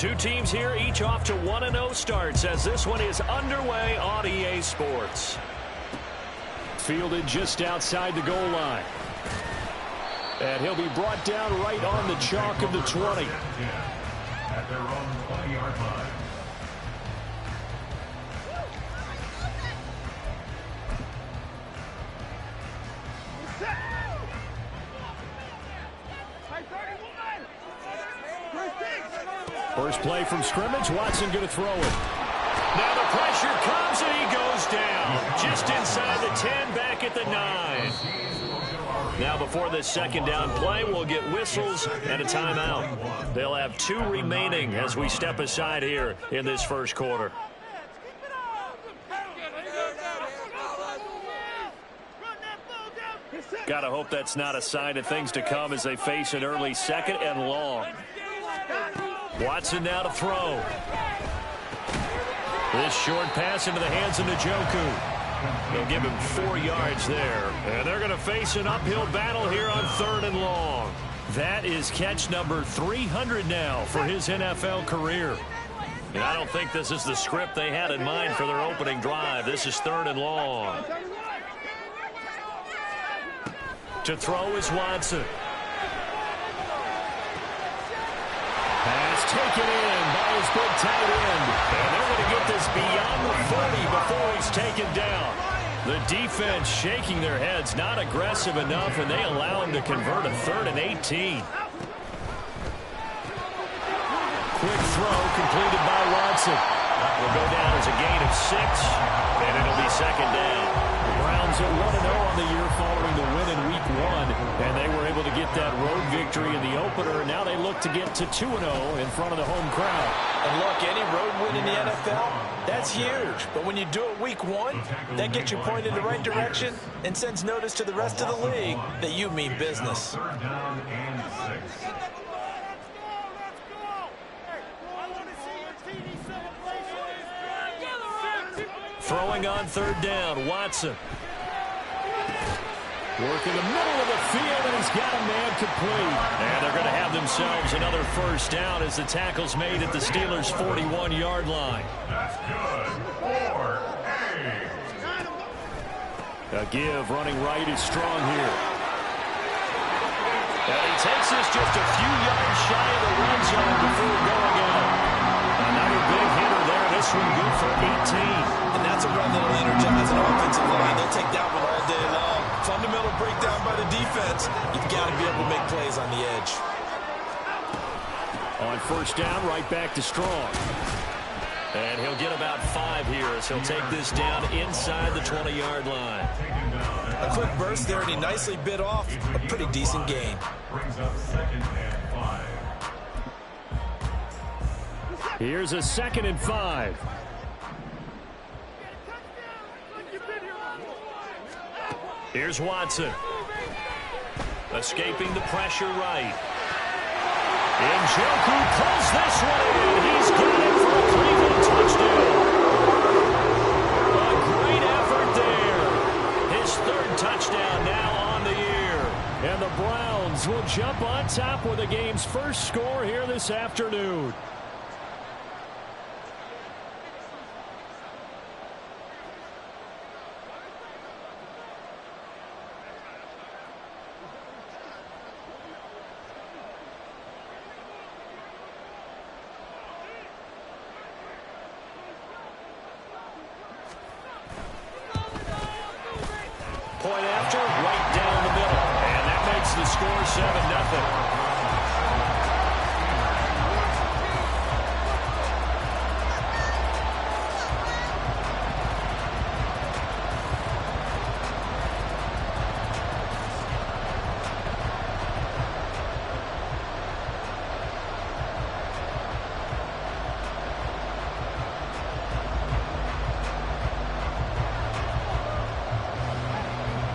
Two teams here, each off to 1-0 starts as this one is underway on EA Sports. Fielded just outside the goal line. And he'll be brought down right on the chalk of the 20. At their own 20-yard line. First play from scrimmage, Watson going to throw it. Now the pressure comes and he goes down. Just inside the 10, back at the 9. Now before this second down play, we'll get whistles and a timeout. They'll have 2 remaining as we step aside here in this first quarter. Gotta hope that's not a sign of things to come as they face an early second and long. Watson now to throw. This short pass into the hands of Njoku. They'll give him 4 yards there. And they're going to face an uphill battle here on 3rd and long. That is catch number 300 now for his NFL career. And I don't think this is the script they had in mind for their opening drive. This is 3rd and long. To throw is Watson. Pass taken in by his big tight end. And they're going to get this beyond the 40 before he's taken down. The defense shaking their heads, not aggressive enough, and they allow him to convert a 3rd and 18. Quick throw completed by Watson. Will go down as a gain of 6, and it'll be second down. The Browns at 1-0 on the year following the win in Week 1, and they were able to get that road victory in the opener. Now they look to get to 2-0 in front of the home crowd. And look, any road win in the NFL, that's huge. But when you do it Week 1, that gets you pointed in the right direction and sends notice to the rest of the league that you mean business. 3rd down and 6. Throwing on 3rd down, Watson. Working the middle of the field, and he's got a man complete. And they're going to have themselves another first down as the tackle's made at the Steelers' 41-yard line. That's good. 4-8. A give running right is strong here. And he takes this just a few yards shy of the red zone before going out. Another big hitter there. This one good for 18. And that's a run that'll energize an offensive line. They'll take that one all day long. Fundamental breakdown by the defense. You've got to be able to make plays on the edge. On first down, right back to Strong. And he'll get about 5 here as he'll take this down inside the 20-yard line. A quick burst there, and he nicely bit off a pretty decent gain. Brings up 2nd and 5. Here's a 2nd and 5. Here's Watson. Escaping the pressure right. Njoku pulls this one in. He's got it for a Cleveland touchdown. A great effort there. His 3rd touchdown now on the year. And the Browns will jump on top with the game's first score here this afternoon. Point after, right down the middle. And that makes the score 7-0.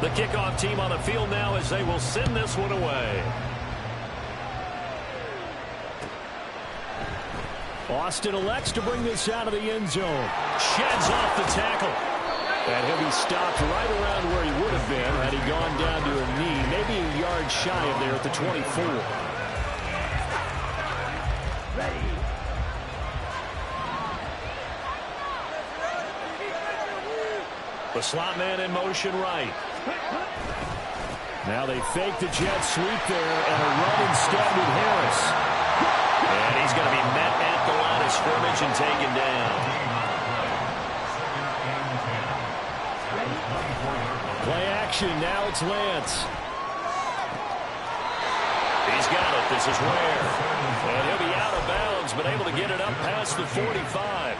The kickoff team on the field now as they will send this one away. Austin elects to bring this out of the end zone. Sheds off the tackle. And he'll be stopped right around where he would have been had he gone down to a knee, maybe a yard shy of there at the 24. The slot man in motion right. Now they fake the jet sweep there and a run instead with Harris. And he's going to be met at the line of scrimmage and taken down. Play action. Now it's Lance. He's got it. This is Ware. And he'll be out of bounds, but able to get it up past the 45.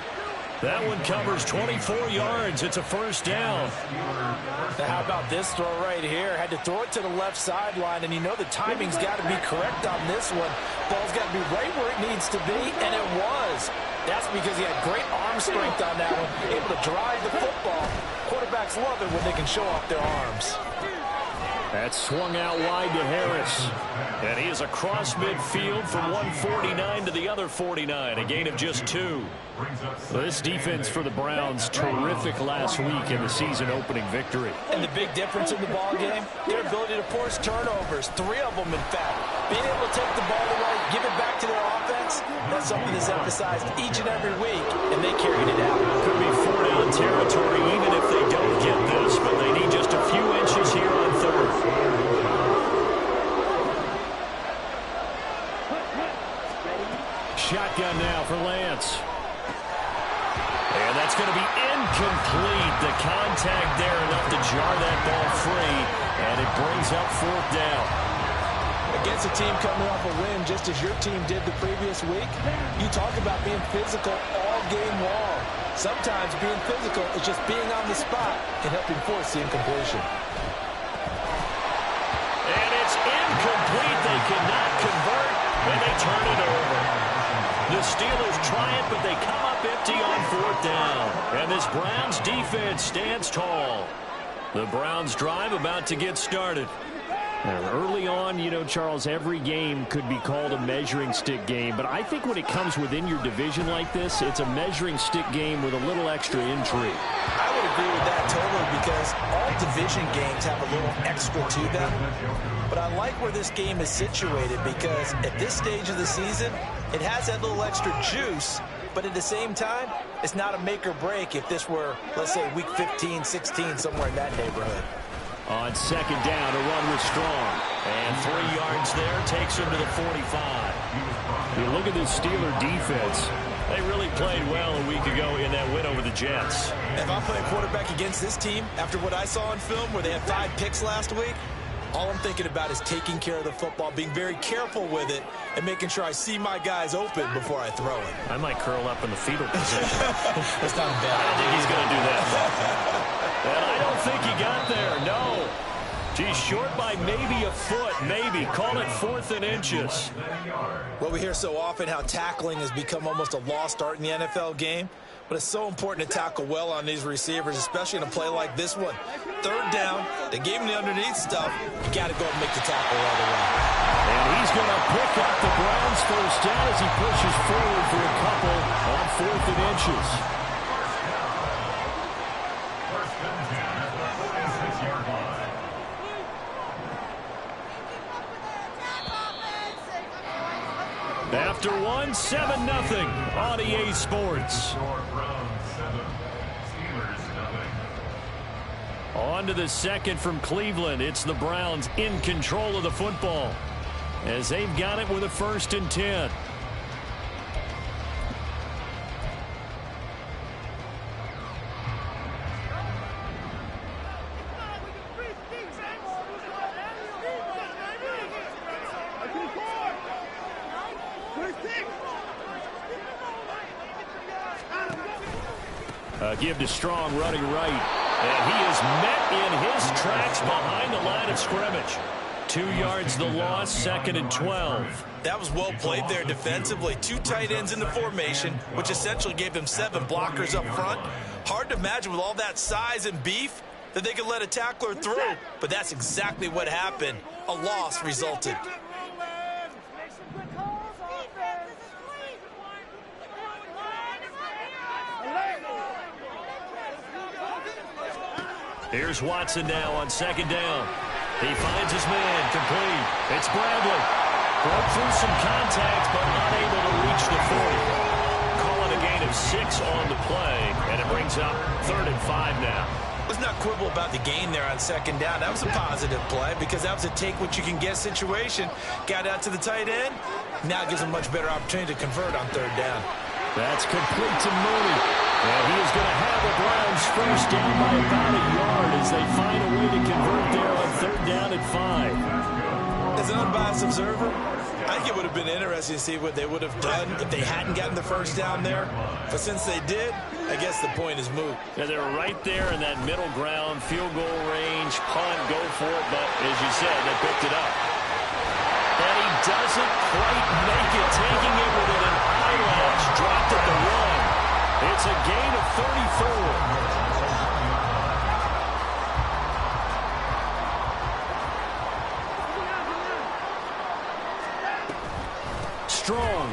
That one covers 24 yards. It's a first down. Now how about this throw right here? Had to throw it to the left sideline, and you know the timing's got to be correct on this one. Ball's got to be right where it needs to be, and it was. That's because he had great arm strength on that one, able to drive the football. Quarterbacks love it when they can show off their arms. That's swung out wide to Harris. And he is across midfield from 149 to the other 49, a gain of just 2. This defense for the Browns, terrific last week in the season-opening victory. And the big difference in the ball game, their ability to force turnovers, 3 of them, in fact. Being able to take the ball away, give it back to their offense, that's something that's emphasized each and every week, and they carried it out. Could be 4-down territory even if they don't get this, but they need just a few inches here on third. Shotgun now for Lance. And that's going to be incomplete. The contact there enough to jar that ball free, and it brings up 4th down. Against a team coming off a win, just as your team did the previous week, you talk about being physical all game long. Sometimes being physical is just being on the spot and helping force the incompletion. And it's incomplete. They cannot convert, and they turn it over. The Steelers try it, but they come up empty on 4th down. And this Browns defense stands tall. The Browns drive about to get started. Early on, you know, Charles, every game could be called a measuring stick game. But I think when it comes within your division like this, it's a measuring stick game with a little extra intrigue. I would agree with that totally, because all division games have a little extra to them. But I like where this game is situated, because at this stage of the season, it has that little extra juice. But at the same time, it's not a make or break if this were, let's say, week 15, 16, somewhere in that neighborhood. On 2nd down, a run with Strong. And 3 yards there takes him to the 45. You look at this Steeler defense. They really played well a week ago in that win over the Jets. If I'm playing quarterback against this team, after what I saw on film where they had 5 picks last week, all I'm thinking about is taking care of the football, being very careful with it, and making sure I see my guys open before I throw it. I might curl up in the fetal position. That's not bad. I don't think he's going to do that. And I don't think he got there, no. He's short by maybe a foot, maybe. Call it 4th and inches. Well, we hear so often how tackling has become almost a lost art in the NFL game. But it's so important to tackle well on these receivers, especially in a play like this one. 3rd down, they gave him the underneath stuff. You got to go and make the tackle right away. And he's going to pick up the Browns' first down as he pushes forward for a couple on 4th and inches. After 1, 7-0 on EA Sports. On to the second from Cleveland. It's the Browns in control of the football as they've got it with a 1st and 10. Give to Strong running right. And he is met in his tracks behind the line of scrimmage. 2 yards the loss, 2nd and 12. That was well played there defensively. 2 tight ends in the formation, which essentially gave them 7 blockers up front. Hard to imagine with all that size and beef that they could let a tackler through. But that's exactly what happened. A loss resulted. Here's Watson now on 2nd down. He finds his man, complete. It's Bradley. Broke through some contact, but unable to reach the 40. Call it a gain of 6 on the play, and it brings up 3rd and 5 now. Let's not the gain there on second down. That was a positive play because that was a take-what-you-can-get situation. Got out to the tight end. Now it gives him a much better opportunity to convert on third down. That's complete to Mooney. And he is going to have the Browns first down by about a yard as they find a way to convert there on third down at 5. As an unbiased observer, I think it would have been interesting to see what they would have done if they hadn't gotten the first down there. But since they did, I guess the point is moot. Yeah, they're right there in that middle ground, field goal range, punt, go for it. But as you said, they picked it up. And he doesn't quite make it, taking it within an eyelash. Dropped at the 1. It's a gain of 34. Strong.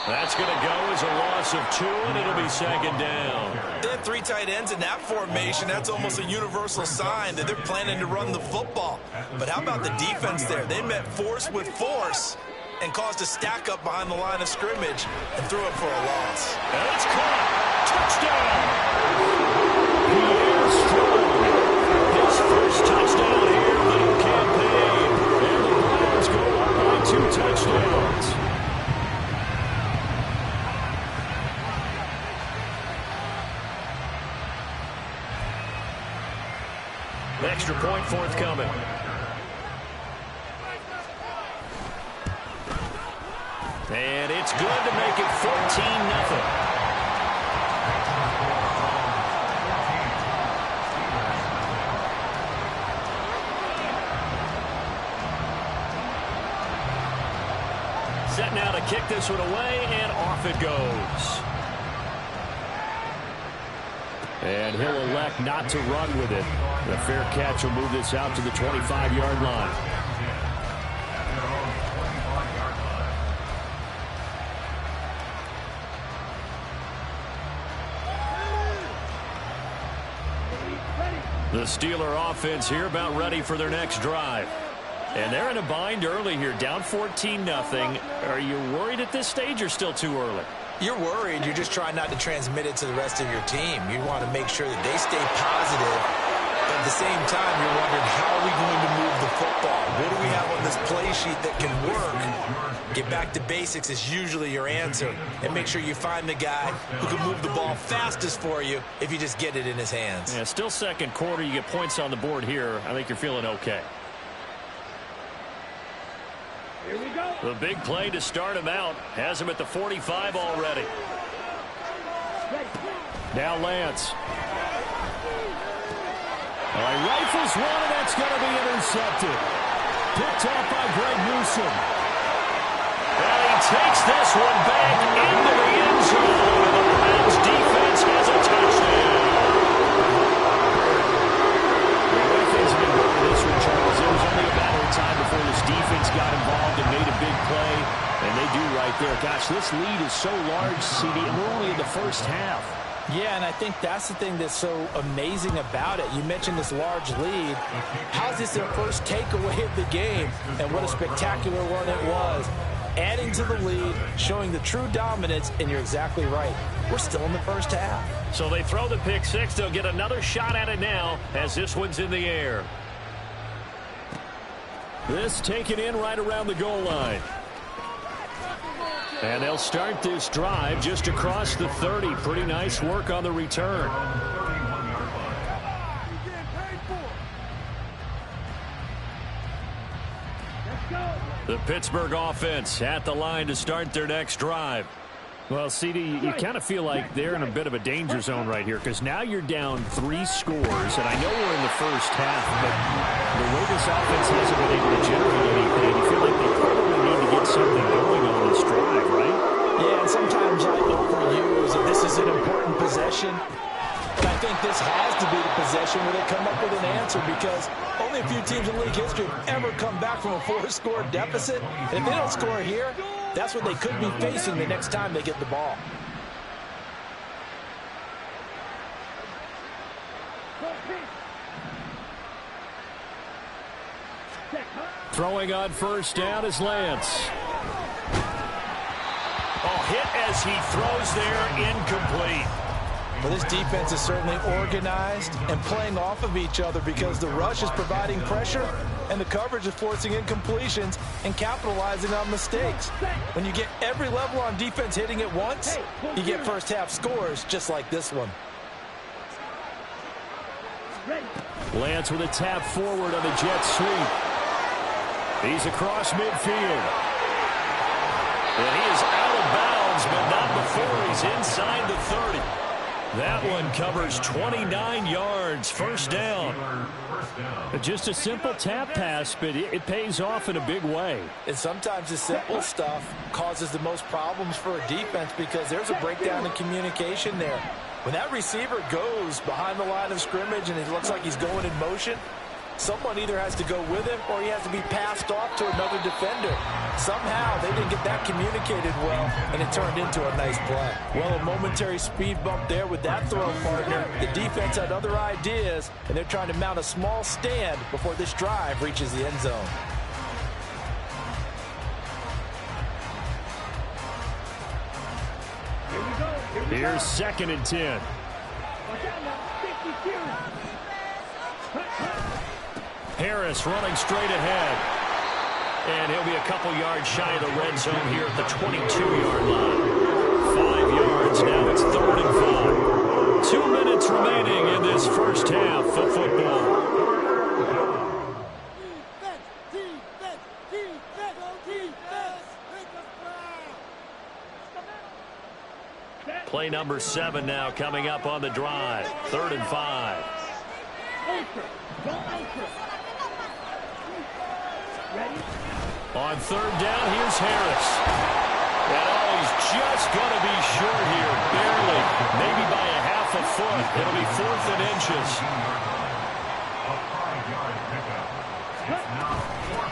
That's going to go as a loss of 2, and it'll be second down. They had 3 tight ends in that formation. That's almost a universal sign that they're planning to run the football. But how about the defense there? They met force with force and caused a stack up behind the line of scrimmage and threw it for a loss. And it's caught. Touchdown. Pierre Strong. His first touchdown here in the new campaign. And the Browns go up by 2 touchdowns. Extra point forthcoming. And it's good to make it 14-0. Set now to kick this one away, and off it goes. And he'll elect not to run with it. The fair catch will move this out to the 25-yard line. The Steeler offense here about ready for their next drive. And they're in a bind early here, down 14-0. Are you worried at this stage or still too early? You're worried. You're just trying not to transmit it to the rest of your team. You want to make sure that they stay positive. But at the same time, you're wondering, how are we going to move the football? What do we have on this play sheet that can work? Get back to basics is usually your answer. And make sure you find the guy who can move the ball fastest for you if you just get it in his hands. Yeah, still second quarter. You get points on the board here. I think you're feeling okay. Here we go. The big play to start him out. Has him at the 45 already. Now Lance. He rifles one, and that's going to be intercepted. Picked up by Greg Newsome. And he takes this one back into the end zone. And the Browns defense has a touchdown. The way things have been going this one, Charles, it was only a matter of time before this defense got involved and made a big play. And they do right there. Gosh, this lead is so large, CD, and we're only in the first half. Yeah, and I think that's the thing that's so amazing about it. You mentioned this large lead. How's this their first takeaway of the game? And what a spectacular one it was. Adding to the lead, showing the true dominance, and you're exactly right. We're still in the first half. So they throw the pick six. They'll get another shot at it now as this one's in the air. This taken in right around the goal line. And they'll start this drive just across the 30. Pretty nice work on the return. The Pittsburgh offense at the line to start their next drive. Well, CD, you kind of feel like they're in a bit of a danger zone right here because now you're down 3 scores, and I know we're in the first half, but the way this offense hasn't been able to generate anything, you feel like they probably need to get something going on this drive, right? Yeah, and sometimes I overuse that this is an important possession. But I think this has to be the possession where they come up with an answer because only a few teams in league history have ever come back from a 4-score deficit. And if they don't score here, that's what they could be facing the next time they get the ball. Throwing on first down is Lance. Oh, hit as he throws there, incomplete. Well, this defense is certainly organized and playing off of each other because the rush is providing pressure and the coverage is forcing incompletions and capitalizing on mistakes. When you get every level on defense hitting at once, you get first half scores just like this one. Lance with a tap forward on the jet sweep. He's across midfield. And he is out of bounds, but not before he's inside the 30. That one covers 29 yards, first down. Just a simple tap pass, but it pays off in a big way. And sometimes the simple stuff causes the most problems for a defense because there's a breakdown in communication there. When that receiver goes behind the line of scrimmage and it looks like he's going in motion, someone either has to go with him or he has to be passed off to another defender. Somehow they didn't get that communicated well, and it turned into a nice play. Well, a momentary speed bump there with that throw partner. The defense had other ideas, and they're trying to mount a small stand before this drive reaches the end zone. Here's 2nd and 10. Harris running straight ahead. And he'll be a couple yards shy of the red zone here at the 22-yard line. 5 yards now. It's 3rd and 5. 2 minutes remaining in this first half of football. Play number 7 now coming up on the drive. 3rd and 5. On 3rd down, here's Harris. And he's just going to be short here, barely, maybe by a half a foot. It'll be 4th and inches.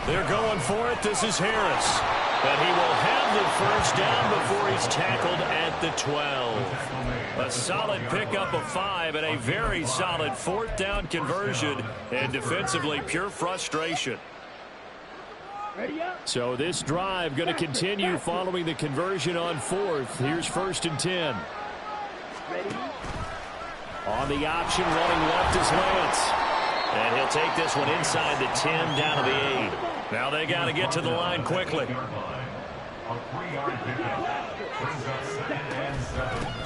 They're going for it. This is Harris. And he will have the first down before he's tackled at the 12. A solid pickup of 5 and a very solid 4th down conversion. And defensively, pure frustration. So this drive going to continue following the conversion on 4th. Here's 1st and 10. On the option, running left is Lance. And he'll take this one inside the 10, down to the 8. Now they got to get to the line quickly.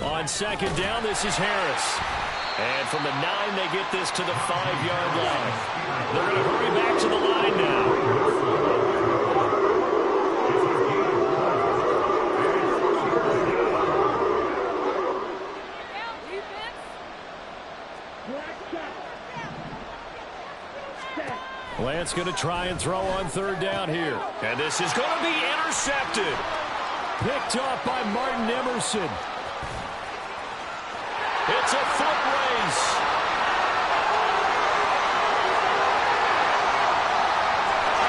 On 2nd down, this is Harris. And from the 9, they get this to the 5-yard line. They're going to hurry back to the line now. Lance going to try and throw on 3rd down here. And this is going to be intercepted. Picked off by Martin Emerson. It's a foot race.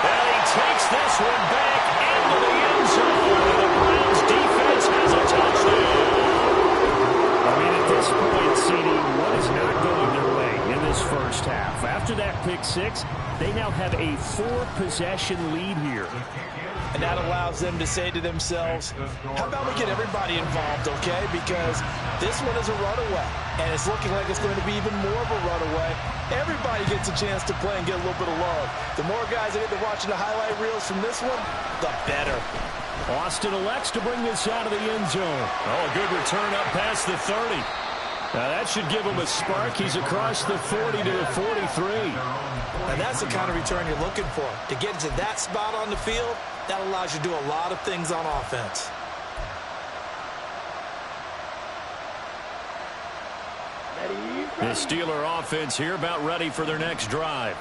And he takes this one back into the end zone. The Browns defense has a touchdown. I mean, at this point, CD, what is not going their way in this first half? After that pick 6, they now have a 4-possession lead here. And that allows them to say to themselves, how about we get everybody involved, okay? Because this one is a runaway, and it's looking like it's going to be even more of a runaway. Everybody gets a chance to play and get a little bit of love. The more guys that get to watching the highlight reels from this one, the better. Austin elects to bring this out of the end zone. Oh, a good return up past the 30. Now that should give him a spark. He's across the 40 to the 43. And that's the kind of return you're looking for. To get to that spot on the field, that allows you to do a lot of things on offense. The Steeler offense here about ready for their next drive.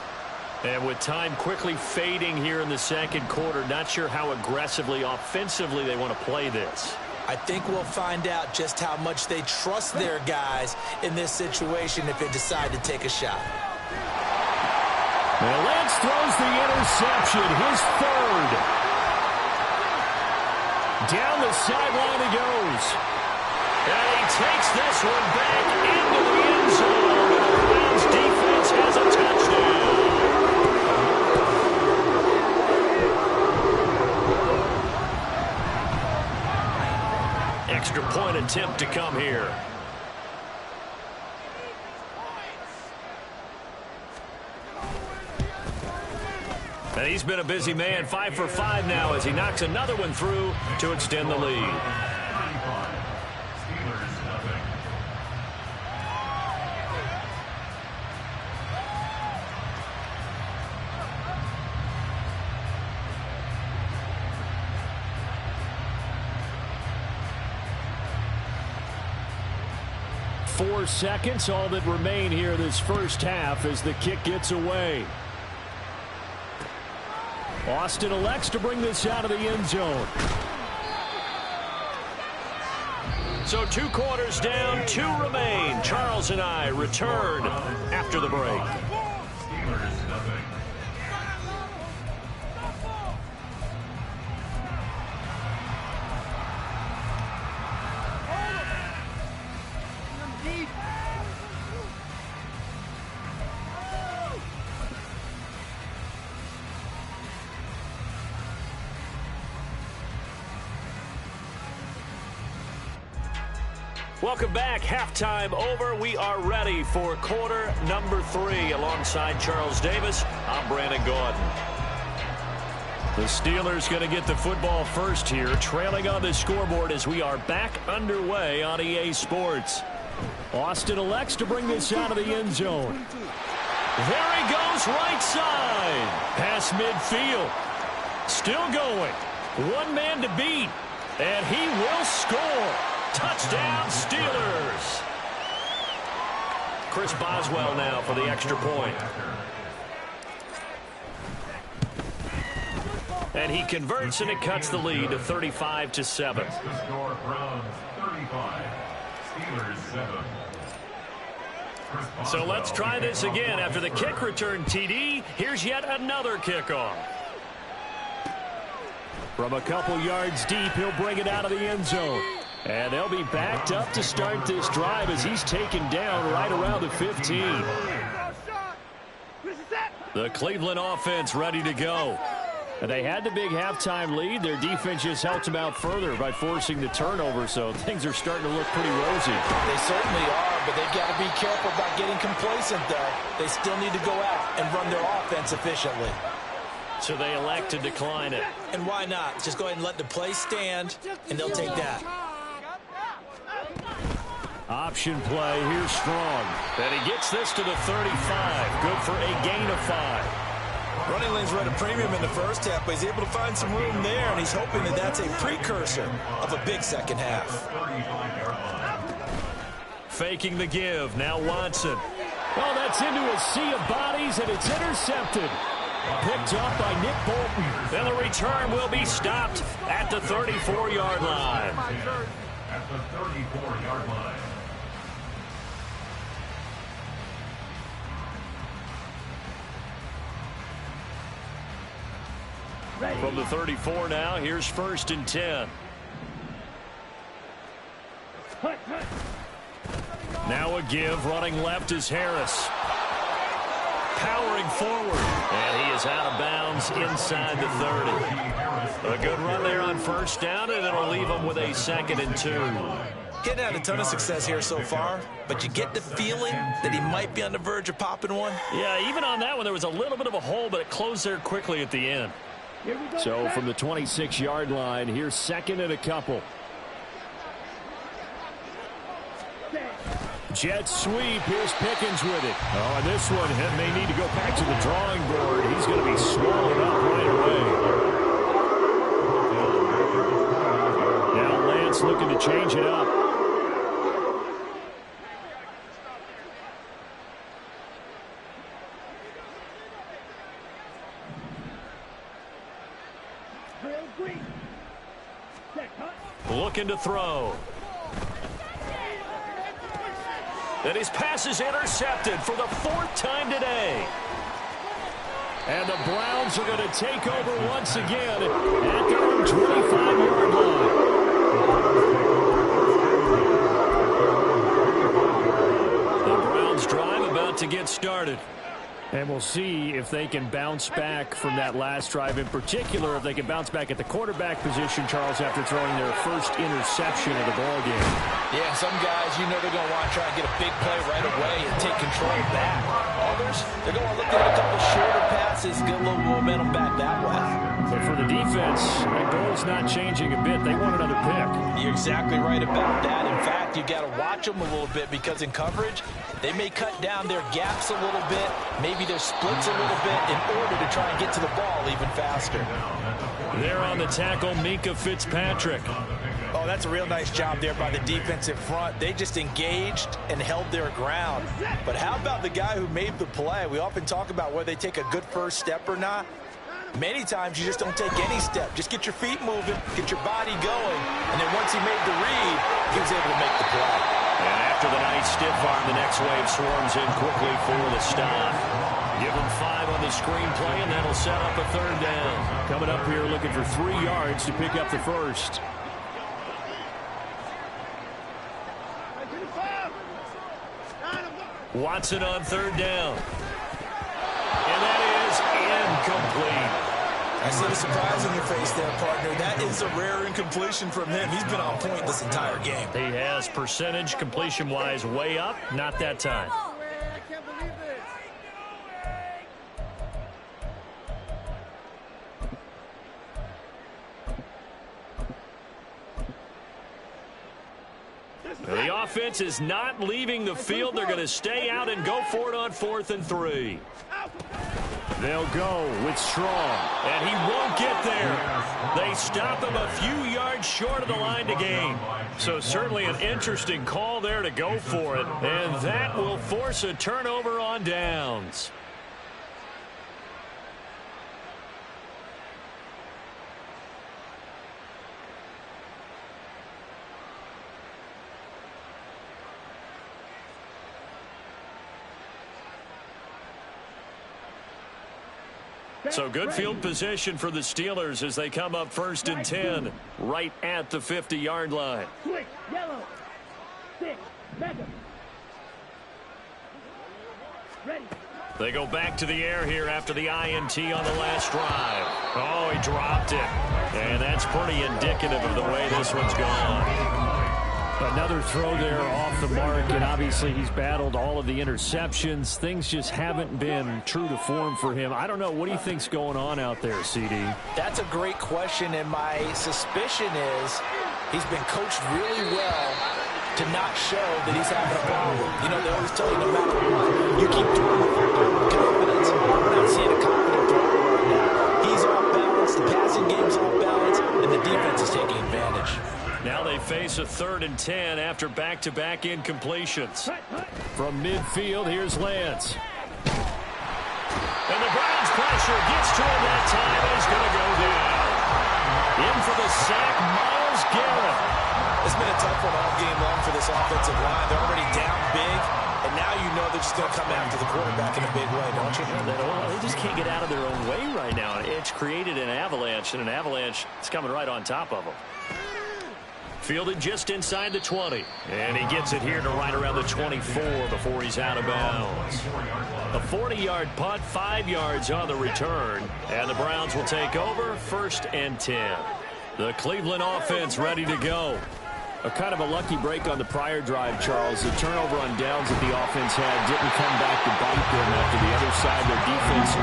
And with time quickly fading here in the 2nd quarter, not sure how aggressively, offensively they want to play this. I think we'll find out just how much they trust their guys in this situation if they decide to take a shot. And Lance throws the interception, his 3rd. Down the sideline he goes. And he takes this one back into the end zone. And the Browns defense has a touchdown. Extra point attempt to come here. And he's been a busy man, 5 for 5 now as he knocks another one through to extend the lead. Steelers nothing. Four seconds, all that remain here this first half as the kick gets away. Austin elects to bring this out of the end zone. So 2 quarters down, 2 remain. Charles and I return after the break. Steelers nothing. Welcome back. Halftime over. We are ready for quarter number 3. Alongside Charles Davis, I'm Brandon Gordon. The Steelers going to get the football first here, trailing on the scoreboard as we are back underway on EA Sports. Austin elects to bring this out of the end zone. There he goes, right side. Past midfield. Still going. One man to beat. And he will score. Touchdown, Steelers. Chris Boswell now for the extra point. And he converts, and it cuts the lead to 35-7. The score, Browns 35, Steelers 7. So let's try this again. After the kick return TD, here's yet another kickoff. From a couple yards deep, he'll bring it out of the end zone. And they'll be backed up to start this drive as he's taken down right around the 15. The Cleveland offense ready to go. And they had the big halftime lead. Their defense just helped them out further by forcing the turnover, so things are starting to look pretty rosy. They certainly are, but they've got to be careful about getting complacent, though. They still need to go out and run their offense efficiently. So they elect to decline it. And why not? Just go ahead and let the play stand, and they'll take that. Option play, here's Strong. And he gets this to the 35. Good for a gain of 5. Running lanes were at a premium in the first half, but he's able to find some room there, and he's hoping that that's a precursor of a big second half. Faking the give, now Watson. Oh, that's into a sea of bodies, and it's intercepted. Picked up by Nick Bolton. And the return will be stopped at the 34-yard line. At the 34-yard line. From the 34 now, here's 1st and 10. Now a give, running left is Harris. Powering forward, and he is out of bounds inside the 30. A good run there on 1st down, and it'll leave him with a 2nd and 2. Getting had a ton of success here so far, but you get the feeling that he might be on the verge of popping one. Yeah, even on that one, there was a little bit of a hole, but it closed there quickly at the end. So from the 26-yard line, here's 2nd and a couple. Jet sweep. Here's Pickens with it. Oh, and this one may need to go back to the drawing board. He's going to be swallowed up right away. Now Lance looking to change it up. Looking to throw. And his pass is intercepted for the 4th time today. And the Browns are going to take over once again at their own 25-yard line. The Browns drive about to get started. And we'll see if they can bounce back from that last drive. In particular, if they can bounce back at the quarterback position, Charles, after throwing their first interception of the ballgame. Yeah, some guys, you know they're going to want to try and get a big play right away and take control back. others, they're going to look at a couple shorter passes, get a little momentum back that way. But for the defense, that goal's not changing a bit. They want another pick. You're exactly right about that. In fact, you got to watch them a little bit because in coverage, they may cut down their gaps a little bit, maybe their splits a little bit in order to try and get to the ball even faster. There on the tackle, Minkah Fitzpatrick. Oh, that's a real nice job there by the defensive front. They just engaged and held their ground. But how about the guy who made the play? We often talk about whether they take a good first step or not. Many times you just don't take any step. Just get your feet moving, get your body going, and then once he made the read, he was able to make the play. And after the nice stiff arm, the next wave swarms in quickly for the stop. Give him 5 on the screenplay, and that'll set up a third down. Coming up here looking for 3 yards to pick up the first. Watson on third down. And that is incomplete. I see the surprise in your face there, partner. That is a rare incompletion from him. He's been on point this entire game. He has percentage completion-wise way up. Not that time. The offense is not leaving the field. They're going to stay out and go for it on 4th and 3. They'll go with Strong, and he won't get there. They stop him a few yards short of the line to gain. So certainly an interesting call there to go for it, and that will force a turnover on downs. So good field position for the Steelers as they come up 1st and 10 right at the 50-yard line. Switch, yellow, 6, back up. Ready. They go back to the air here after the INT on the last drive. Oh, he dropped it. And that's pretty indicative of the way this one's gone. Another throw there off the mark, and obviously he's battled all of the interceptions. Things just haven't been true to form for him. I don't know. What do you think's going on out there, CD? That's a great question, and my suspicion is he's been coached really well to not show that he's having a problem. You know, they always tell you no matter what, you keep throwing the football with confidence. We're not seeing a confident thrower right now. He's off balance, the passing game's off balance, and the defense is taking advantage. Now they face a 3rd and 10 after back-to-back incompletions. From midfield, here's Lance. And the Browns pressure gets to him that time, and he's going to go down. In for the sack, Myles Garrett. It's been a tough one all game long for this offensive line. They're already down big, and now you know they're just going to come after the quarterback in a big way, don't you? They just can't get out of their own way right now. It's created an avalanche, and an avalanche is coming right on top of them. Fielded just inside the 20. And he gets it here to right around the 24 before he's out of bounds. A 40-yard punt, 5 yards on the return. And the Browns will take over 1st and 10. The Cleveland offense ready to go. A kind of a lucky break on the prior drive, Charles. The turnover on downs that the offense had didn't come back to bite them after the other side. Their defense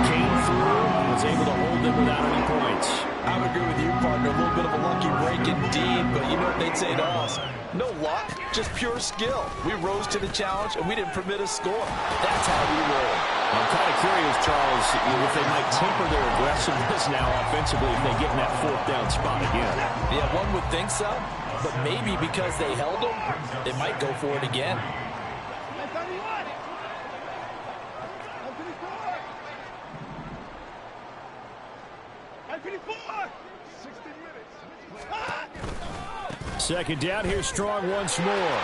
came through and was able to hold them without any points. I would agree with you, partner. A little bit of a lucky break indeed, but you know what they'd say to us? No luck, just pure skill. We rose to the challenge, and we didn't permit a score. That's how we roll. I'm kind of curious, Charles, if they might temper their aggressiveness now offensively if they get in that 4th down spot again. Yeah, one would think so, but maybe because they held them, they might go for it again. Second down, here's Strong once more.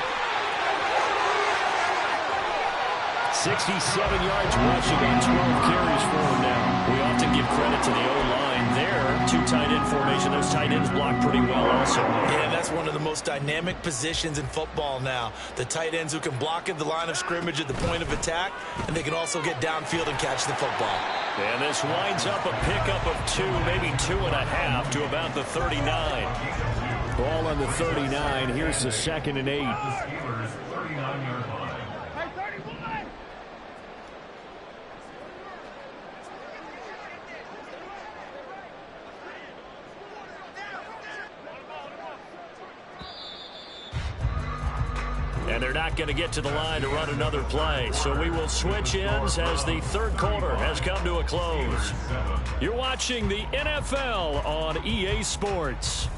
67 yards rushing on 12 carries for him now. We often give credit to the O-line there. 2 tight end formation. Those tight ends block pretty well also. Yeah, that's one of the most dynamic positions in football now. The tight ends who can block at the line of scrimmage at the point of attack, and they can also get downfield and catch the football. And this winds up a pickup of 2, maybe 2.5 to about the 39. Ball on the 39. Here's the 2nd and 8. And they're not going to get to the line to run another play. So we will switch ends as the third quarter has come to a close. You're watching the NFL on EA Sports.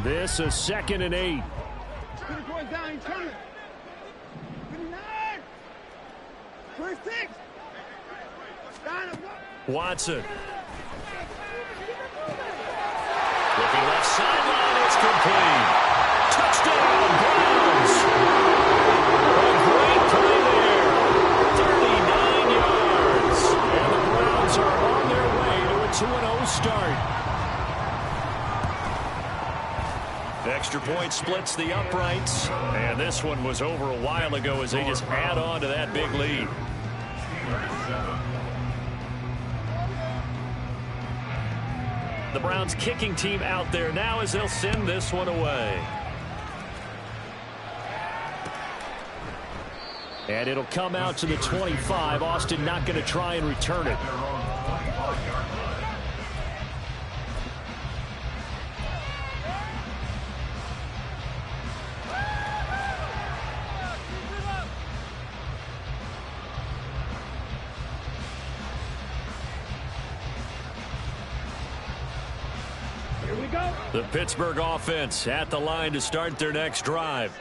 This is 2nd and 8. Watson. Looking left sideline, it's complete. Touchdown, Browns. A great play there. 39 yards. And the Browns are on their way to a 2-0 start. The extra point splits the uprights. And this one was over a while ago as they just add on to that big lead. The Browns kicking team out there now as they'll send this one away. And it'll come out to the 25. Austin not going to try and return it. The Pittsburgh offense at the line to start their next drive.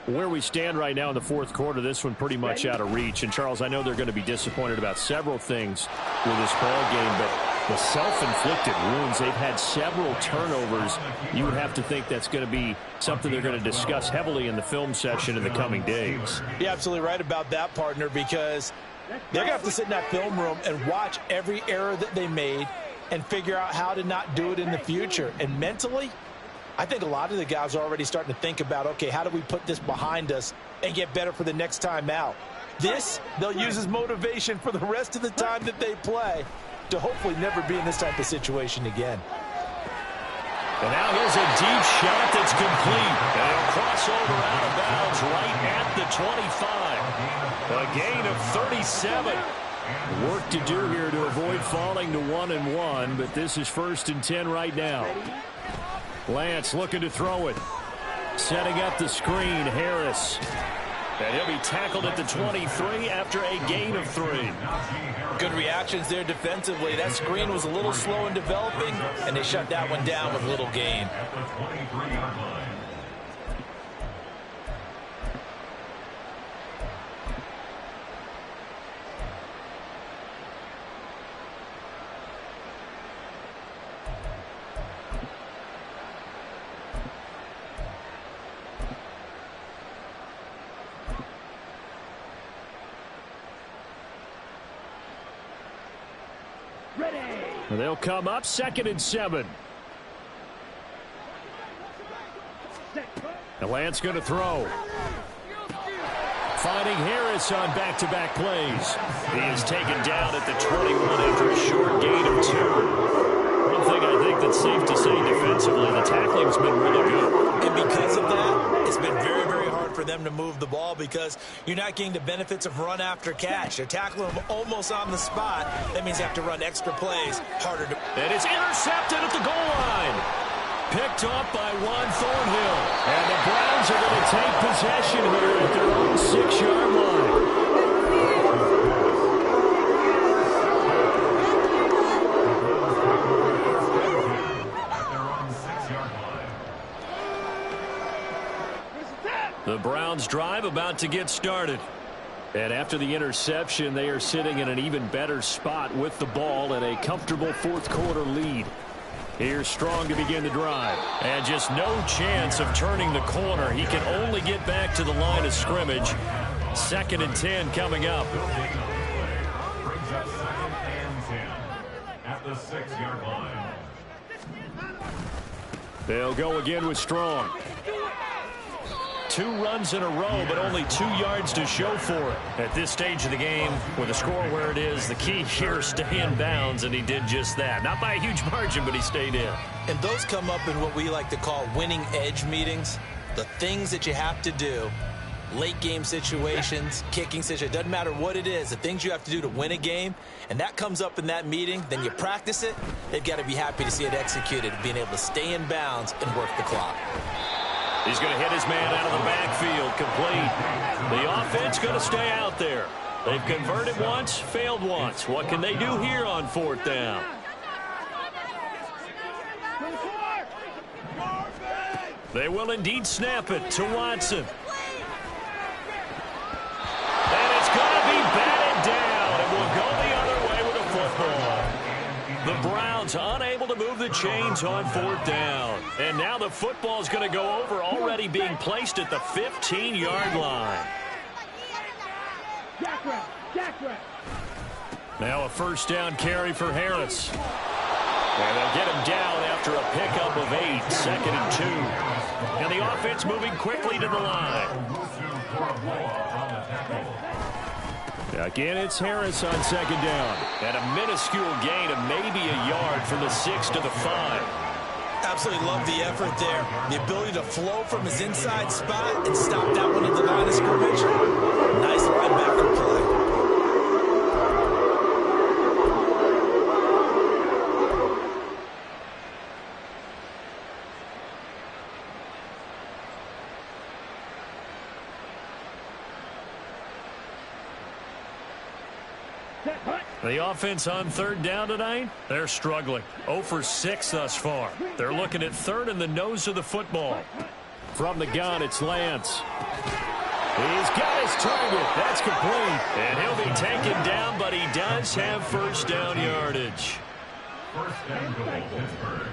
Where we stand right now in the fourth quarter, this one pretty much out of reach. And, Charles, I know they're going to be disappointed about several things with this ball game, but the self-inflicted wounds, they've had several turnovers. You would have to think that's going to be something they're going to discuss heavily in the film session in the coming days. You're absolutely right about that, partner, because they're going to have to sit in that film room and watch every error that they made and figure out how to not do it in the future. And mentally, I think a lot of the guys are already starting to think about, okay, how do we put this behind us and get better for the next time out? This, they'll use as motivation for the rest of the time that they play to hopefully never be in this type of situation again. And now here's a deep shot that's complete. And it'll cross over out of bounds right at the 25. A gain of 37. Work to do here to avoid falling to 1-1, but this is 1st and 10 right now. Lance looking to throw it. Setting up the screen, Harris. And he'll be tackled at the 23 after a gain of 3. Good reactions there defensively. That screen was a little slow in developing, and they shut that one down with little gain. They'll come up 2nd and 7. And Lance going to throw. Finding Harris on back-to-back plays. He is taken down at the 21 after a short gain of 2. One thing I think that's safe to say defensively, the tackling's been really good. And because of that, it's been very, very hard for them to move the ball because you're not getting the benefits of run after catch. They're tackling them almost on the spot. That means they have to run extra plays, harder to... And it's intercepted at the goal line. Picked up by Juan Thornhill. And the Browns are going to take possession here at their own 6-yard line. The Browns drive about to get started. And after the interception, they are sitting in an even better spot with the ball and a comfortable fourth quarter lead. Here's Strong to begin the drive. And just no chance of turning the corner. He can only get back to the line of scrimmage. 2nd and 10 coming up. Brings up 2nd and 10 at the 6-yard line. They'll go again with Strong. 2 runs in a row, but only 2 yards to show for it. At this stage of the game, with the score where it is, the key here is stay in bounds, and he did just that. Not by a huge margin, but he stayed in. And those come up in what we like to call winning edge meetings. The things that you have to do late game situations, kicking situations, doesn't matter what it is, the things you have to do to win a game, and that comes up in that meeting, then you practice it, they've got to be happy to see it executed, being able to stay in bounds and work the clock. He's going to hit his man out of the backfield, complete. The offense going to stay out there. They've converted once, failed once. What can they do here on 4th down? They will indeed snap it to Watson. And it's going to be batted down. It will go the other way with a football. The Browns unable to move the chains on 4th down. And now the football is going to go over, already being placed at the 15-yard line. Now a 1st down carry for Harris. And they'll get him down after a pickup of 8, 2nd and 2. And the offense moving quickly to the line. Again, it's Harris on 2nd down. And a minuscule gain of maybe a yard from the 6 to the 5. Absolutely love the effort there. The ability to flow from his inside spot and stop that one at the line of scrimmage. Nice linebacker play. The offense on 3rd down tonight, they're struggling. 0 for 6 thus far. They're looking at 3rd and the nose of the football. From the gun, it's Lance. He's got his target. That's complete. And he'll be taken down, but he does have 1st down yardage. 1st and goal, Pittsburgh.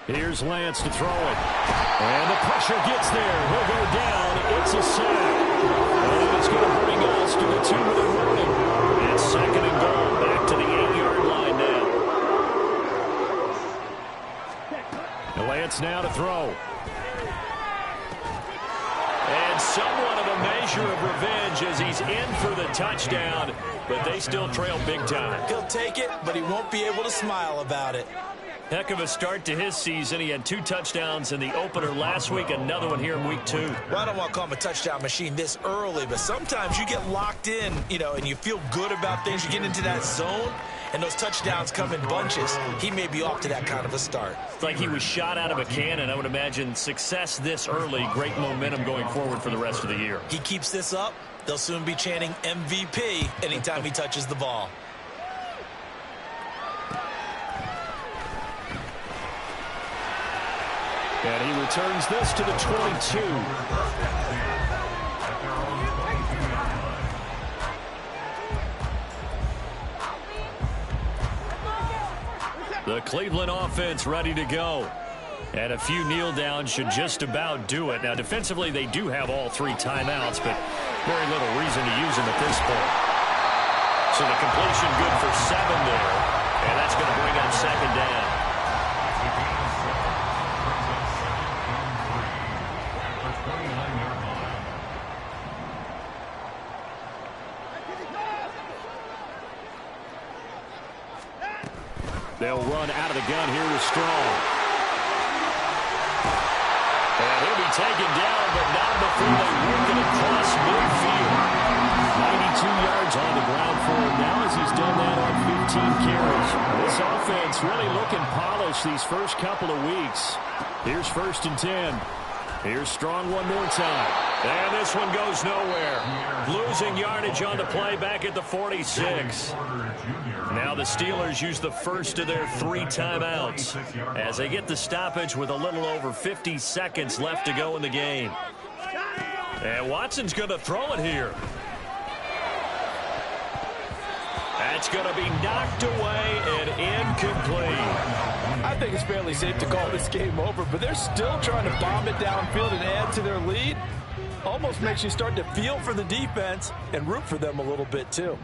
Here's Lance to throw it. And the pressure gets there. He'll go down. It's a sack. And it's going to bring us to the 2-minute warning. It's 2nd and goal. Back to the 8-yard line now. Lance now to throw. And somewhat of a measure of revenge as he's in for the touchdown. But they still trail big time. He'll take it, but he won't be able to smile about it. Heck of a start to his season. He had 2 touchdowns in the opener last week, another one here in week 2. Well, I don't want to call him a touchdown machine this early, but sometimes you get locked in, and you feel good about things. You get into that zone, and those touchdowns come in bunches. He may be off to that kind of a start. It's like he was shot out of a cannon. I would imagine success this early, great momentum going forward for the rest of the year. He keeps this up, they'll soon be chanting MVP anytime he touches the ball. And he returns this to the 22. The Cleveland offense ready to go. And a few kneel downs should just about do it. Now, defensively, they do have all 3 timeouts, but very little reason to use them at this point. So the completion good for 7 there. And that's going to bring up 2nd down. They'll run out of the gun here with Strong. And he'll be taken down, but not before they work it across midfield. 92 yards on the ground for him now as he's done that on 15 carries. This offense really looking polished these first couple of weeks. Here's 1st and 10. Here's Strong one more time. And this one goes nowhere. Losing yardage on the play back at the 46. Now the Steelers use the first of their 3 timeouts as they get the stoppage with a little over 50 seconds left to go in the game. And Watson's going to throw it here. That's going to be knocked away and incomplete. I think it's fairly safe to call this game over, but they're still trying to bomb it downfield and add to their lead. Almost makes you start to feel for the defense and root for them a little bit too.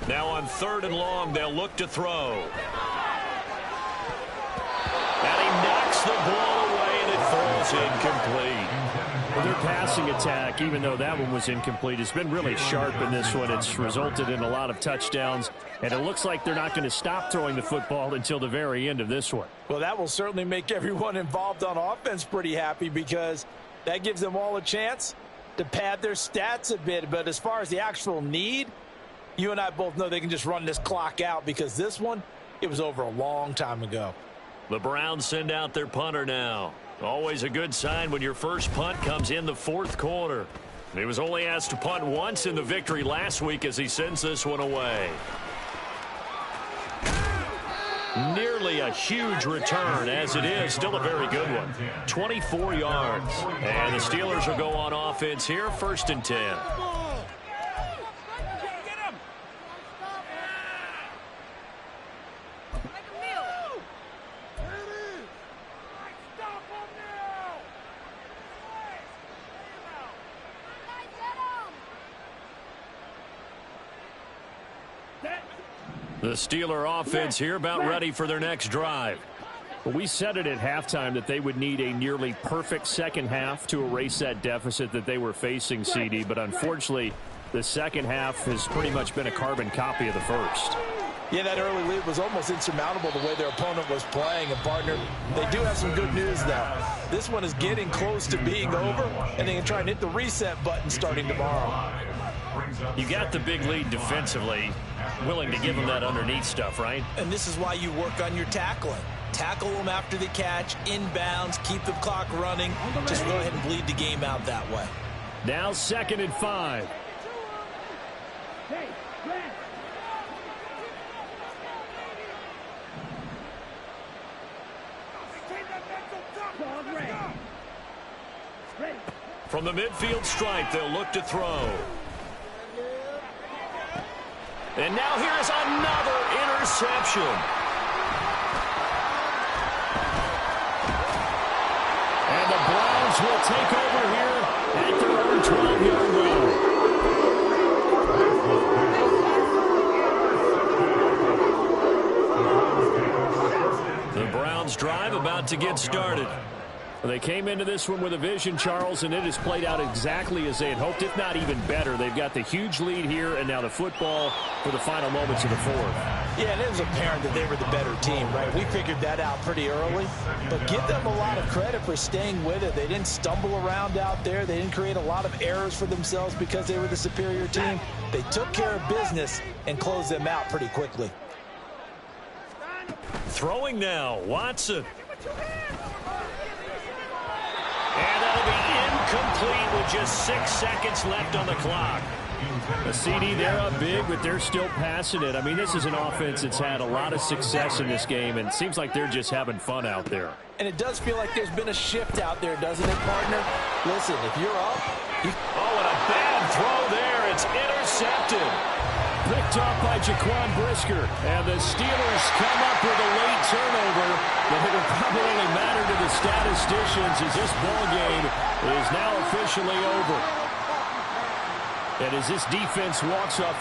Now on 3rd and long, they'll look to throw. And he knocks the ball away, and it falls incomplete. Well, their passing attack, even though that one was incomplete, has been really sharp in this one. It's resulted in a lot of touchdowns, and it looks like they're not going to stop throwing the football until the very end of this one. Well, that will certainly make everyone involved on offense pretty happy because that gives them all a chance to pad their stats a bit. But as far as the actual need, you and I both know they can just run this clock out because this one, it was over a long time ago. The Browns send out their punter now. Always a good sign when your first punt comes in the fourth quarter. He was only asked to punt once in the victory last week as he sends this one away. Nearly a huge return as it is. Still a very good one. 24 yards. And the Steelers will go on offense here. 1st and 10. The Steeler offense here about ready for their next drive. Well, we said it at halftime that they would need a nearly perfect second half to erase that deficit that they were facing, CD. But unfortunately, the second half has pretty much been a carbon copy of the first. Yeah, that early lead was almost insurmountable the way their opponent was playing. And, partner, they do have some good news, though. This one is getting close to being over, and they can try and hit the reset button starting tomorrow. You got the big lead defensively, willing to give them that underneath stuff, right? And this is why you work on your tackling. Tackle them after the catch, inbounds, keep the clock running. Just go ahead and bleed the game out that way. Now 2nd and 5. Hey, Brad. Ball ready. Ready. From the midfield stripe, they'll look to throw. And now here is another interception. And the Browns will take over here at their own 12-yard line. The Browns drive about to get started. They came into this one with a vision, Charles, and it has played out exactly as they had hoped, if not even better. They've got the huge lead here, and now the football for the final moments of the fourth. Yeah, and it was apparent that they were the better team, right? We figured that out pretty early, but give them a lot of credit for staying with it. They didn't stumble around out there. They didn't create a lot of errors for themselves because they were the superior team. They took care of business and closed them out pretty quickly. Throwing now, Watson. And that'll be incomplete with just 6 seconds left on the clock. A CD, they're up big, but they're still passing it. I mean, this is an offense that's had a lot of success in this game, and it seems like they're just having fun out there. And it does feel like there's been a shift out there, doesn't it, partner? Listen, if you're up... Oh, and a bad throw there. It's intercepted. Picked off by Jaquan Brisker. And the Steelers come up with a late turnover, but it will probably only matter to the statisticians as this ball game is now officially over. And as this defense walks off